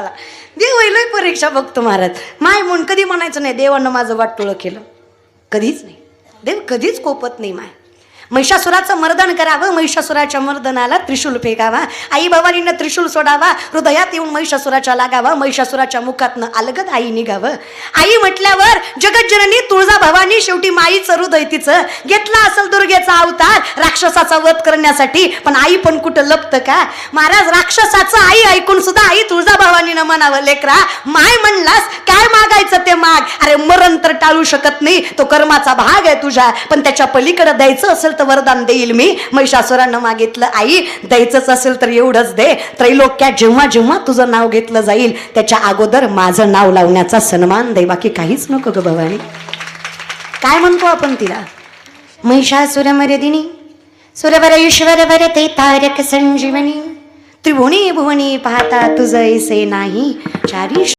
देव लय परीक्षा बघतो महाराज. माय म्हणून कधी म्हणायचं नाही देवानं माझं वाटोळं केलं, कधीच नाही. देव कधीच कोपत नाही. माय महिषासुराचं मर्दन करावं, महिषासुराच्या मर्दनाला त्रिशूल फेकावा, आई भवानीनं त्रिशूल सोडावा, हृदयात येऊन महिषासुराच्या लागावा, महिषासुराच्या मुखातनं अलगद आई निघावं. आई म्हटल्यावर जगज्जननी तुळजा भवानी, शेवटी माईचं हृदय तिचं घेतला असेल दुर्गेचा अवतार राक्षसाचा वध करण्यासाठी. पण आई पण कुठं लपतं का महाराज? राक्षसाचं आई ऐकून सुद्धा आई तुळजा भवानीनं म्हणावं, लेकरा माय म्हणलास काय मागायचं ते माग. अरे मरण तर टाळू शकत नाही, तो कर्माचा भाग आहे तुझ्या, पण त्याच्या पलीकडे द्यायचं असेल तर वरदान देईल मी. महिषासुरानं मागितलं, आई द्यायचंच असेल तर एवढंच दे, त्रैलोक्यात जेव्हा जेव्हा तुझं नाव घेतलं जाईल त्याच्या अगोदर माझं नाव लावण्याचा सन्मान दे, बाकी काहीच नको ग भवानी. काय म्हणतो आपण तिला? महिषासुर मर्दिनी सुरवर ईश्वर वरते तारक संजीवनी, त्रिभुवनी भुवनी पाहता तुझं ऐसे नाही, चारी